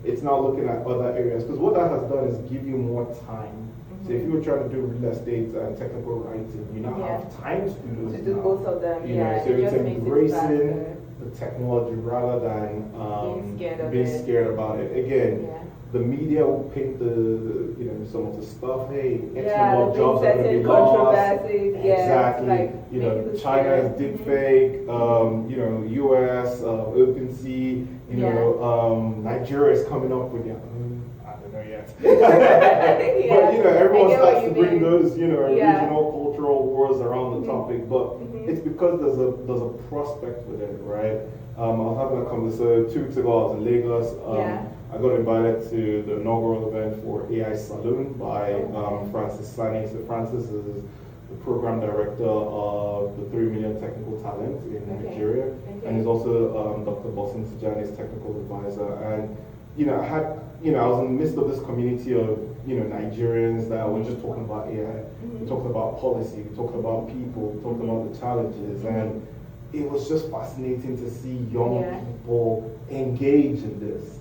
Speaker 2: it's not looking at other areas, because what that has done is give you more time. So if you were trying to do real estate and technical writing, you now have time to do those.
Speaker 1: To do both of them,
Speaker 2: So it's embracing the technology rather than being scared about it. Again, the media will paint some of the stuff. Hey, X number of jobs are going to be lost. Exactly. China is deep fake. US, OpenSea. Nigeria is coming up with I don't know yet. But everyone starts to bring those regional cultural wars around the topic. But it's because there's a prospect with it, right? I was having a conversation 2 weeks ago. I was in Lagos. I got invited to the inaugural event for AI Saloon by Francis Sani. So Francis is the program director of the 3 Million Technical Talent in Nigeria, and he's also Dr. Bosun Tijani's technical advisor. And I was in the midst of this community of Nigerians that were just talking about AI. We talked about policy, we talked about people, we talked about the challenges, and it was just fascinating to see young people engage in this.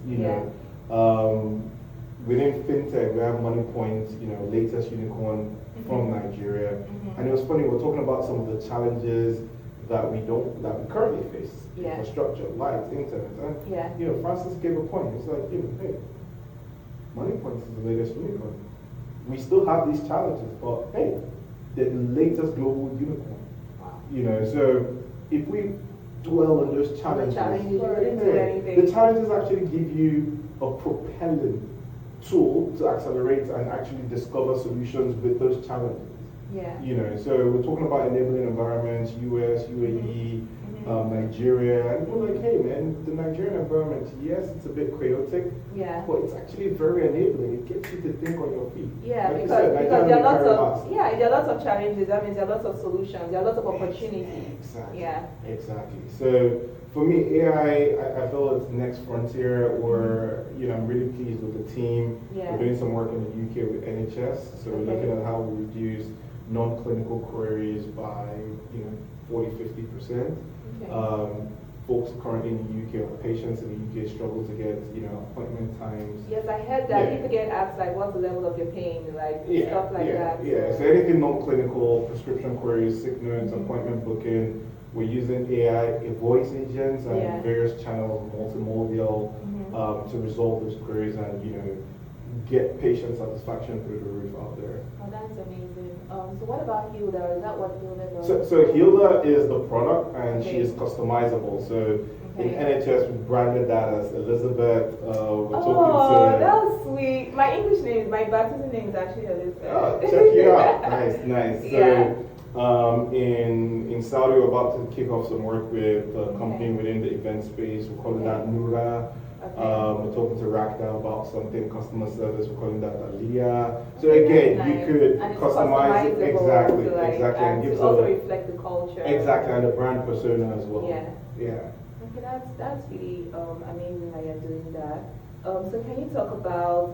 Speaker 2: Within fintech, we have MoneyPoint, latest unicorn from Nigeria, and it was funny. We're talking about some of the challenges that we currently face: infrastructure, lights, internet. And Francis gave a point. It's like, hey, MoneyPoint is the latest unicorn. We still have these challenges, but hey, the latest global unicorn. Wow. So if we dwell on those challenges, the challenges actually give you a propelling tool to accelerate and actually discover solutions with those challenges. So we're talking about enabling environments, US, UAE, Nigeria, and we're like, hey man, the Nigerian environment, yes, it's a bit chaotic, but it's actually very enabling. It gets you to think on your feet. Like
Speaker 1: because there are lots of challenges. That means there are lots of solutions. There are lots of opportunities.
Speaker 2: Exactly. So for me, AI, I feel it's the next frontier. Where I'm really pleased with the team. We're doing some work in the UK with NHS, so we're looking at how we reduce non-clinical queries by 40-50%. folks currently in the UK or patients in the UK struggle to get, appointment times.
Speaker 1: Yes, I heard that. People get asked like, what's the level of your pain, like stuff like that.
Speaker 2: Yeah, so anything non-clinical, prescription queries, sick notes, appointment booking, we're using AI voice agents and various channels, multimodal, to resolve those queries and, get patient satisfaction through the roof out there.
Speaker 1: Oh, that's amazing. So what about Hilda? Is that what Hilda does?
Speaker 2: So Hilda is the product and she is customizable. So in NHS we branded that as Elizabeth. We're talking to...
Speaker 1: that was sweet. My English name, my baptism name is actually Elizabeth.
Speaker 2: Oh, check you out. Nice. So in Saudi we're about to kick off some work with a company within the event space. We're calling that Nura. We're talking to Rakda about something, customer service, we're calling that Aliyah. So again, you could customize it exactly, and
Speaker 1: to also reflect the culture.
Speaker 2: Exactly, and the brand persona as well.
Speaker 1: Yeah. Okay, that's really amazing that you're doing that. So can you talk a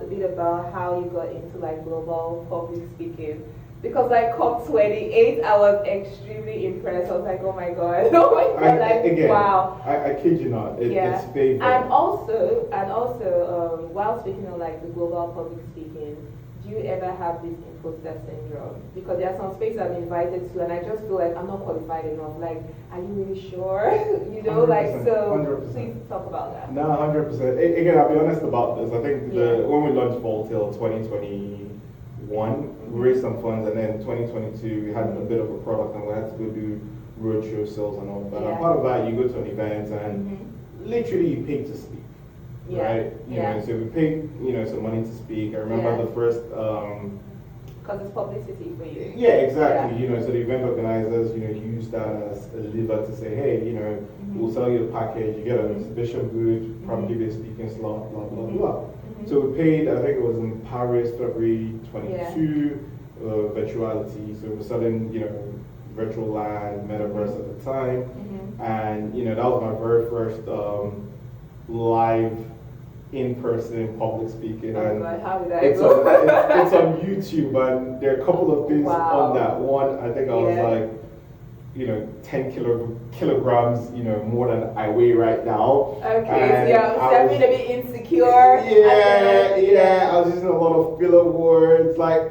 Speaker 1: bit about how you got into like global public speaking? Because like COP28, I was extremely impressed. I was like, oh my god, wow.
Speaker 2: I kid you not, it's favorite.
Speaker 1: And also, while speaking on like the global public speaking, do you ever have this imposter syndrome? Because there are some spaces I'm invited to, and I just feel like I'm not qualified enough. Like, are you really sure? 100%. Please talk about that.
Speaker 2: No, 100%. Again, I'll be honest about this. I think when we launched Voltail 2021. We raised some funds, and then 2022 we had a bit of a product and we had to go do roadshow sales and all that. And part of that, you go to an event and literally you pay to speak, right? So we paid, some money to speak. I remember the first...
Speaker 1: because it's publicity for you.
Speaker 2: Yeah, exactly. So the event organizers, use that as a lever to say, hey, we'll sell you a package, you get an exhibition booth, probably give you a speaking slot, blah, blah, blah. So we paid, I think it was in Paris, February 22, virtuality. So we're selling, virtual land, metaverse at the time. And, that was my very first live in-person public speaking.
Speaker 1: And how did that
Speaker 2: it's on YouTube, and there are a couple of things on that. One, I think I was like, 10 kilograms, more than I weigh right now.
Speaker 1: Okay, so I was definitely a bit insecure.
Speaker 2: I was using a lot of filler words, like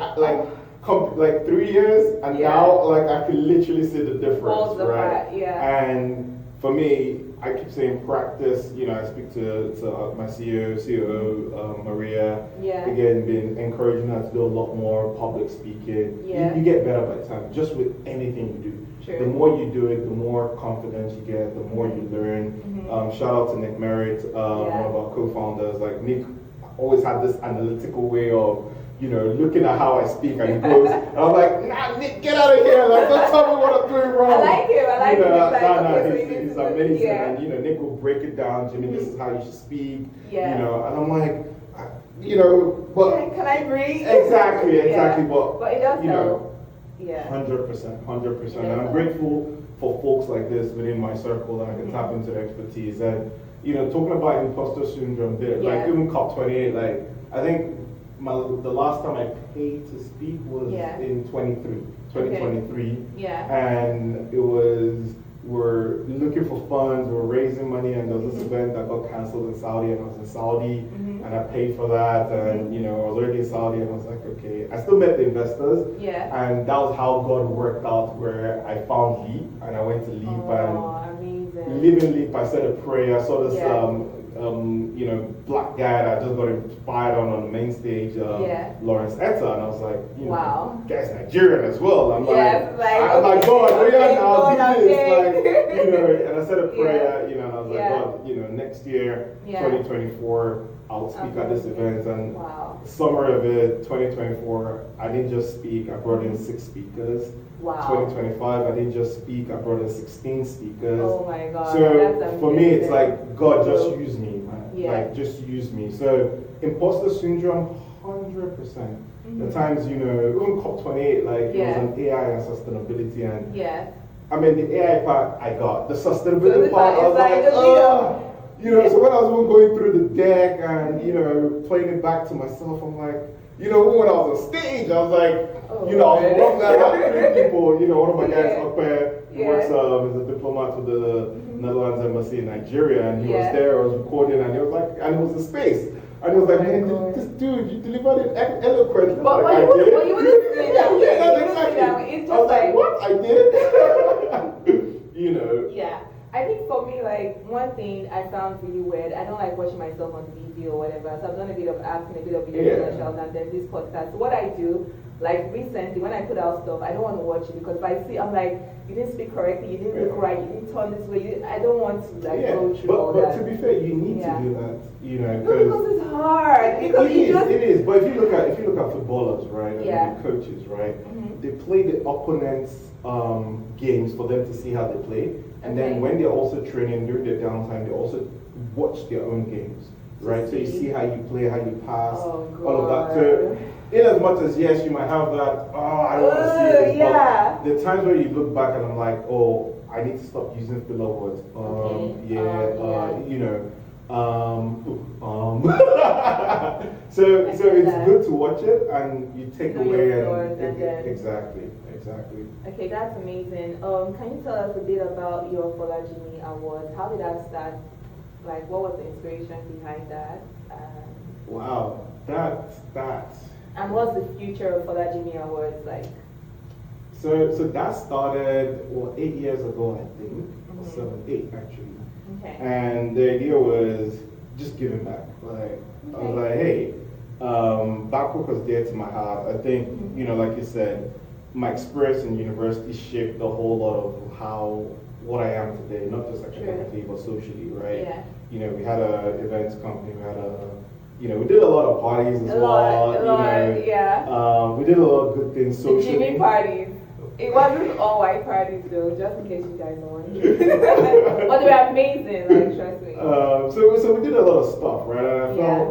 Speaker 2: 3 years, and now I can literally see the difference, right? And for me, I keep saying practice. I speak to my COO, Maria. Again, been encouraging her to do a lot more public speaking. You get better by time, just with anything you do. The more you do it, the more confidence you get, the more you learn. Shout out to Nick Merritt, one of our co-founders. Like Nick always had this analytical way of, looking at how I speak, and he goes, and I'm like, nah, Nick, get out of here! Like, don't tell me what I'm doing wrong.
Speaker 1: I like him.
Speaker 2: He's amazing. And Nick will break it down. Jimmy, this is how you should speak. And I'm like, but
Speaker 1: can I breathe?
Speaker 2: Exactly.
Speaker 1: But it does help.
Speaker 2: 100%. And I'm grateful for folks like this within my circle that I can tap into their expertise. And talking about imposter syndrome, like even COP28, I think the last time I paid to speak was in 2023. And it was, we're looking for funds, we're raising money, and there was this event that got cancelled in Saudi, and I was in Saudi, and I paid for that, and I was already in Saudi, and I was like, okay, I still met the investors, and that was how God worked out, where I found Leap, and I went to Leap, and living Leap, I said a prayer, I saw this black guy that I just got inspired on the main stage, Lawrence Etta, and I was like, guy's Nigerian as well. I'm like, God, I'll do this, and I said a prayer, and I was like, God, next year, 2024, I'll speak at this event, and summer of it, 2024, I didn't just speak, I brought in 6 speakers. 2025, I didn't just speak, I brought in 16 speakers.
Speaker 1: Oh my God.
Speaker 2: So for me, it's like, God, just use me, man. Just use me. So imposter syndrome, 100%. The times, even COP28, it was an AI and sustainability, and the AI part I got. The sustainability part, I was like, You know, so when I was going through the deck and, you know, playing it back to myself, I'm like, you know, when I was on stage, I was like, you know, I had 3 people, you know, one of my guys, Ogba, he works as a diplomat with the Netherlands Embassy in Nigeria, and he was there, I was recording, and he was like, and it was a space. And he was like, man, this dude, you delivered it eloquently.
Speaker 1: But
Speaker 2: like,
Speaker 1: you wouldn't say that.
Speaker 2: Exactly.
Speaker 1: It's just
Speaker 2: I was like, what? I did? You know.
Speaker 1: Yeah. I think for me, like, one thing I found really weird, I don't like watching myself on video or whatever, so I've done a bit of acting, a bit of video commercials, and then this podcast. So what I do, like, recently, when I put out stuff, I don't want to watch it, because if I see, I'm like, you didn't speak correctly, you didn't look right, you didn't turn this way, I don't want to, like, go through all that.
Speaker 2: But to be fair, you need to do that, you know,
Speaker 1: because it's hard. Because
Speaker 2: it is, but if you look at footballers, right, and coaches, right, they play the opponent's games for them to see how they play. And then when they're also training during their downtime, they also watch their own games, right? So you see how you play, how you pass, all of that. So in as much as yes, you might have that, I don't want to see this, but the times where you look back and I'm like, oh, I need to stop using filler words. You know, so it's good to watch it and you take away and exactly.
Speaker 1: Okay, that's amazing. Can you tell us a bit about your Folajimi Awards? How did that start? Like, what was the inspiration behind that?
Speaker 2: Wow, that.
Speaker 1: And what's the future of Folajimi Awards like?
Speaker 2: So that started 8 years ago, I think, or 7, 8 actually.
Speaker 1: Okay.
Speaker 2: And the idea was just giving back. Like I was like, hey, Babcock was dear to my heart. I think you know, like you said, my experience in university shaped a whole lot of what I am today, not just academically but socially, right?
Speaker 1: Yeah.
Speaker 2: You know, we had a events company, we did a lot of parties as well. We did a lot of good things socially.
Speaker 1: The Jimmy parties. It wasn't all white parties though, just in case you guys don't want to. But they were amazing, like, trust me.
Speaker 2: So we did a lot of stuff, right? And I felt,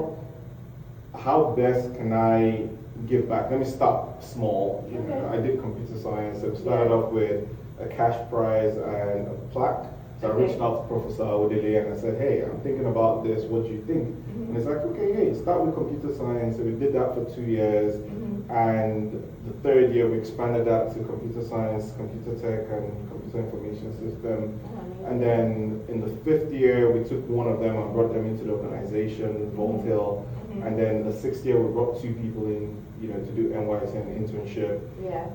Speaker 2: how best can I give back? Let me start small. You know, I did computer science. So I started off with a cash prize and a plaque. So I reached out to Professor Awodele and I said, hey, I'm thinking about this. What do you think? And he's like, okay, hey, start with computer science. So we did that for 2 years. And the 3rd year, we expanded that to computer science, computer tech, and computer information system. And then in the 5th year, we took one of them and brought them into the organization, Voltail. And then the 6th year, we brought 2 people in, you know, to do NYC and internship.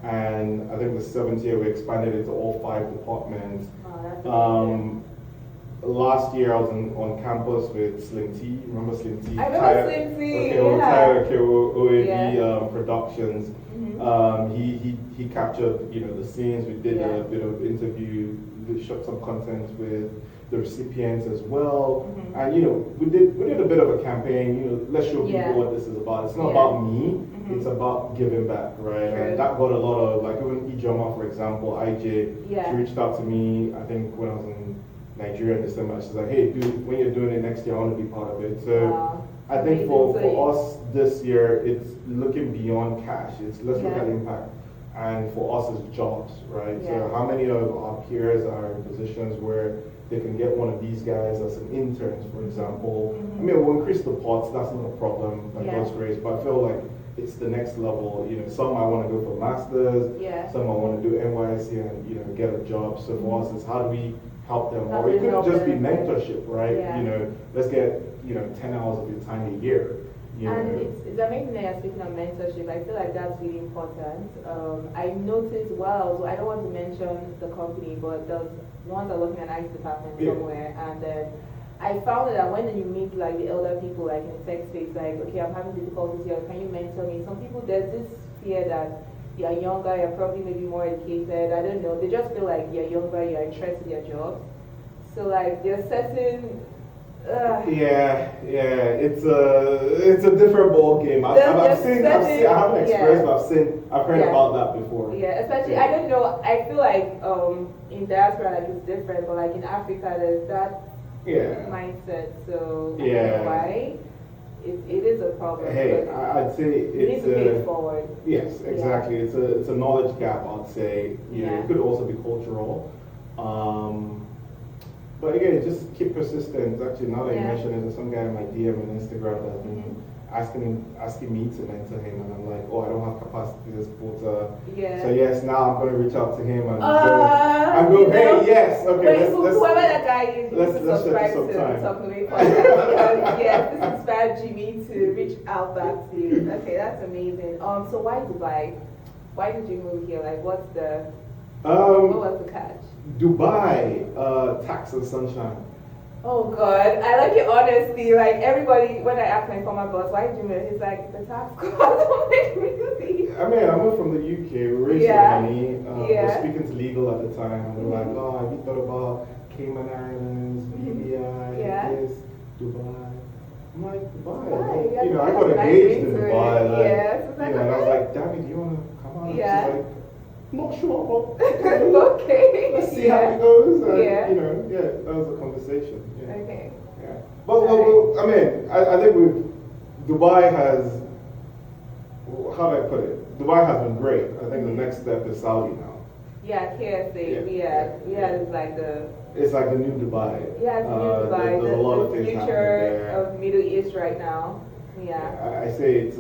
Speaker 2: And I think the 7th year, we expanded it to all 5 departments. Last year, I was on campus with Slim T. Remember Slim T?
Speaker 1: I remember Slim T.
Speaker 2: OAV Productions. He captured, you know, the scenes. We did a bit of interview. We shot some content with the recipients as well. And you know, we did a bit of a campaign. You know, let's show people what this is about. It's not about me. It's about giving back, right? And that got a lot of, like, even Ijoma, for example, IJ. She reached out to me. I think when I was in Nigeria in December, she's like, hey dude, when you're doing it next year, I want to be part of it. So I think for us this year, it's looking beyond cash. It's let's look at impact. And for us, it's jobs, right? So how many of our peers are in positions where they can get one of these guys as an interns, for example? I mean, we'll increase the pots, that's not a problem, by God's grace, but I feel like it's the next level. You know, some might want to go for masters, some might want to do NYC and, you know, get a job. So for us, it's how do we help them? Or it could just be mentorship, right? You know, let's get, you know, 10 hours of your time a year.
Speaker 1: And it's amazing that you're speaking on mentorship. I feel like that's really important. I noticed I don't want to mention the company, but there's ones that are working in an IT department somewhere, and then I found that when you meet like the elder people, like in tech space, like, okay, I'm having difficulties here, can you mentor me? Some people, there's this fear that you're younger, you're probably maybe more educated, I don't know, they just feel like you're younger, you're interested in your jobs. So like there's certain
Speaker 2: it's a different ball game. I haven't experienced, but I've heard about that before.
Speaker 1: Yeah, especially I don't know. I feel like in diaspora like it's different, but like in Africa there's that mindset. So I don't know why it is a problem.
Speaker 2: Hey, I'd say
Speaker 1: you need to pay it forward.
Speaker 2: Yes, exactly. It's a knowledge gap. I'd say. You know, it could also be cultural. But again, just keep persistent. Actually, now that you mention it, there's some guy in my DM on Instagram that's been asking me to mentor him, and I'm like, oh, I don't have capacity this quarter. Yeah. So yes, now I'm going to reach out to him and go, hey, yes, okay.
Speaker 1: Whoever that guy is,
Speaker 2: let's
Speaker 1: subscribe to Talknovate podcast. Yes, this inspired Jimmy to reach out back to you. Okay, that's amazing. So why Dubai? Why did you move here? Like, what was the catch?
Speaker 2: Dubai, tax and sunshine.
Speaker 1: Oh God, I like your honesty. Like everybody, when I ask my former boss, why did you move? He's like, the tax cost. I'm like, really?
Speaker 2: I mean, I moved from the UK, we raised some money. We were speaking to legal at the time, and they're like, oh, have you thought about Cayman Islands, BVI, this, Dubai? I'm like, Dubai. Like, I got engaged in Dubai. Like, and I was like, Danny, do you want to come out?
Speaker 1: Yeah.
Speaker 2: She's like, not sure, but
Speaker 1: okay.
Speaker 2: Let's see how it goes. And, that was a conversation. Yeah.
Speaker 1: Okay.
Speaker 2: Yeah. But I mean, I think Dubai has, how do I put it? Dubai has been great. I think the next step is Saudi now.
Speaker 1: Yeah, KSA.
Speaker 2: It's like the new Dubai.
Speaker 1: Yeah, it's the new Dubai.
Speaker 2: There's a lot of things happening there.
Speaker 1: Of Middle East right now. Yeah.
Speaker 2: I say it's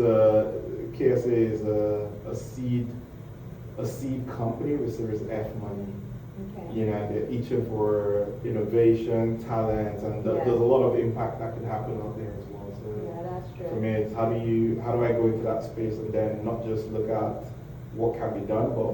Speaker 2: KSA is a seed company with Series F money. Okay. They're itching for innovation, talent, and there's a lot of impact that can happen out there as well. So
Speaker 1: that's true.
Speaker 2: For me, it's how do I go into that space and then not just look at what can be done, but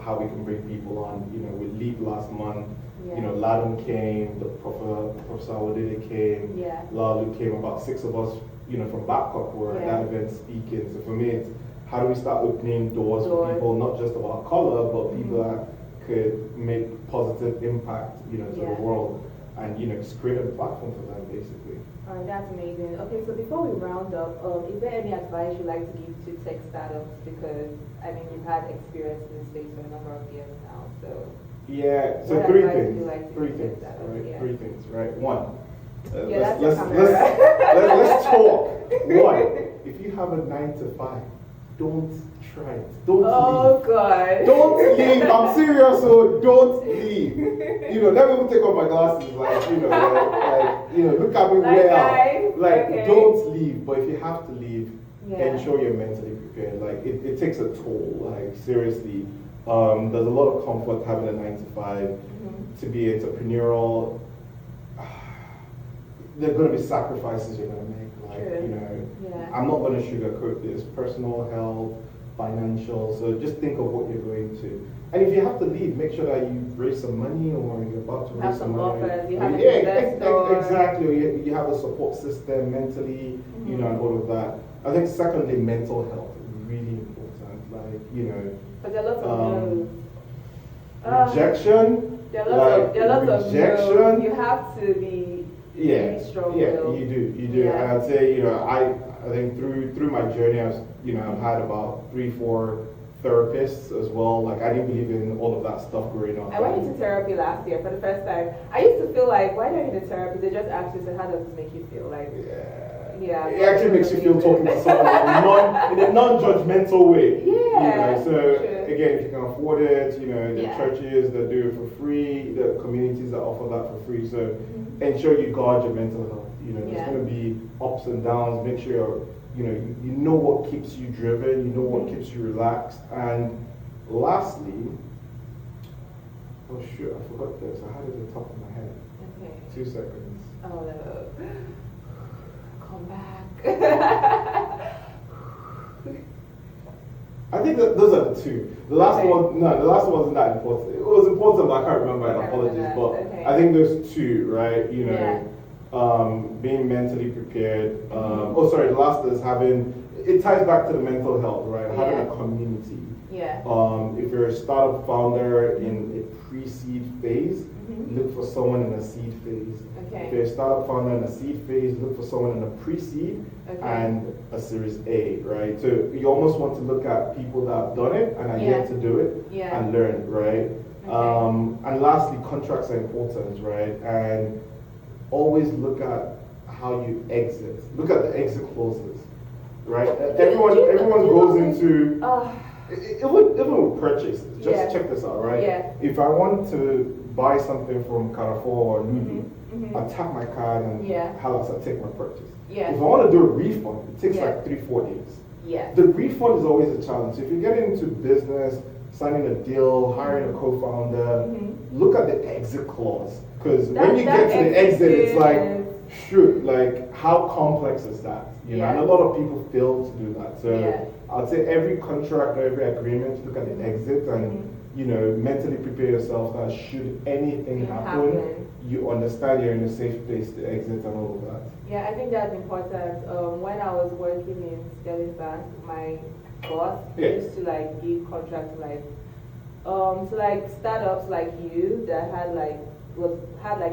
Speaker 2: how we can bring people on. With Leap last month, Ladon came, the Professor Awadede came, Lalu came, about 6 of us, from Babcock were at that event speaking. So for me, it's how do we start opening doors for people, not just of our color, but people that could make positive impact, to the world, and just create a platform for them, basically.
Speaker 1: All right, that's amazing. Okay, so before we round up, is there any advice you'd like to give to tech startups? Because you've had experience in this space for a number of years now. So
Speaker 2: so three things, right? 3 things, right? One. Let's talk. One, if you have a 9 to 5. Don't try it. Don't leave.
Speaker 1: Oh God.
Speaker 2: Don't leave. I'm serious, so don't leave. Let me take off my glasses, look at me well. Don't leave. But if you have to leave, ensure you're mentally prepared. It takes a toll. Seriously. There's a lot of comfort having a 9 to 5. To be entrepreneurial, there are going to be sacrifices you're going to make. I'm not going to sugarcoat this. Personal health, financial. So just think of what you're going to. And if you have to leave, make sure that you raise some money, or you're about to raise some money. Exactly. You have a support system mentally, and all of that. I think secondly, mental health is really important.
Speaker 1: But there are lots of
Speaker 2: rejection.
Speaker 1: There are lots of rejection. You have to be.
Speaker 2: Strong. You do. And I'd say, I think through my journey, I've had about 3-4 therapists as well. I didn't believe in all of that stuff growing up.
Speaker 1: I went into therapy last year for the first time. I used to feel like, why do I need a therapy? They just ask you, so how does this make you feel? It
Speaker 2: actually makes you feel talking to someone in a non-judgmental way. Again, if you can afford it, the churches that do it for free, the communities that offer that for free. So ensure you guard your mental health. There's going to be ups and downs. Make sure you know what keeps you driven. You know what keeps you relaxed. And lastly, oh shoot, I forgot this. I had it at the top of my head.
Speaker 1: Okay.
Speaker 2: 2 seconds.
Speaker 1: Oh no. Come back.
Speaker 2: I think that those are the 2. The last one wasn't that important. It was important, but I can't remember. And apologies, but I think those 2, right? Being mentally prepared. The last is having. It ties back to the mental health, right? Having a community. If you're a startup founder in a pre-seed phase, look for someone in a seed phase. If you're a startup founder in a seed phase, look for someone in a pre-seed and a Series A, right? So you almost want to look at people that have done it and are yet to do it and learn, right? And lastly, contracts are important, right? And always look at how you exit. Look at the exit clauses, right? Everyone goes into even with purchases. Just check this out, right? If I want to buy something from Carrefour or Lulu, I tap my card and halas, I take my purchase. If I want to do a refund, it takes like 3-4 days. The refund is always a challenge. If you're getting into business, signing a deal, hiring a co-founder, look at the exit clause. Because when you get to the exit, it's like, shoot, like how complex is that? You know, and a lot of people fail to do that. So I'd say every contract or every agreement, look at the exit and you know, mentally prepare yourself that should anything happen, you understand you're in a safe place to exit and all of that.
Speaker 1: Yeah, I think that's important. When I was working in Sterling Bank, my boss used to like give contracts to like startups like you that had like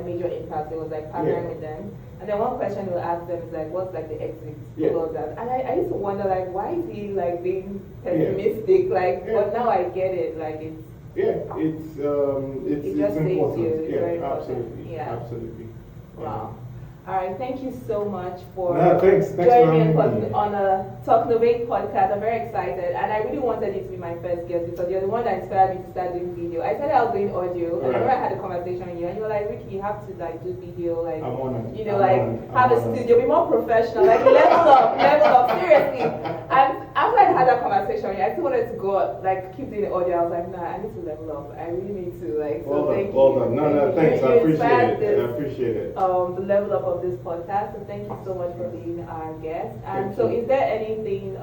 Speaker 1: major impact. It was like partnering with them. And then one question we'll ask them is like, what's like the exit clause? And I used to wonder like, why is he like being pessimistic? Like, but now I get it. Like it's
Speaker 2: it's important.
Speaker 1: It's very important.
Speaker 2: Absolutely. Absolutely.
Speaker 1: Wow. All right, thank you so much for
Speaker 2: thanks
Speaker 1: joining me on a Talknovate podcast. I'm very excited, and I really wanted you to be my first guest because you're the one that inspired me to start doing video. I started out doing audio, and I remember I had a conversation with you, and you were like, Ricky, you have to like do video, like have a studio, be more professional, like level up, seriously. And after I had that conversation with you, I still wanted to go like keep doing the audio. I was like, nah, I need to level up. I really need to like. Thank you.
Speaker 2: No, thanks. I appreciate it. I appreciate it.
Speaker 1: The level up of this podcast. So thank you so much for being our guest. And so, is there anything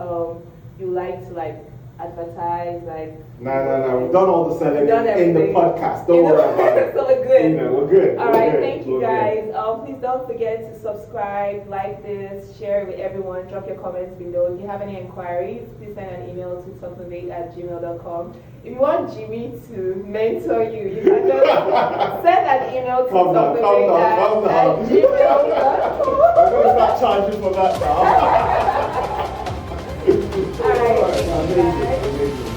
Speaker 1: you like to like advertise? Like
Speaker 2: no, we've done all the selling in the podcast. Don't worry about it.
Speaker 1: So we're good.
Speaker 2: You know, we're good.
Speaker 1: All right, thank you guys. Please don't forget to subscribe, like this, share it with everyone. Drop your comments below. If you have any inquiries, please send an email to talknovate@gmail.com. If you want Jimmy to mentor you, you can just send an email to talknovate@gmail.com.
Speaker 2: I'm going to start charging for that now.
Speaker 1: All right, thank you guys.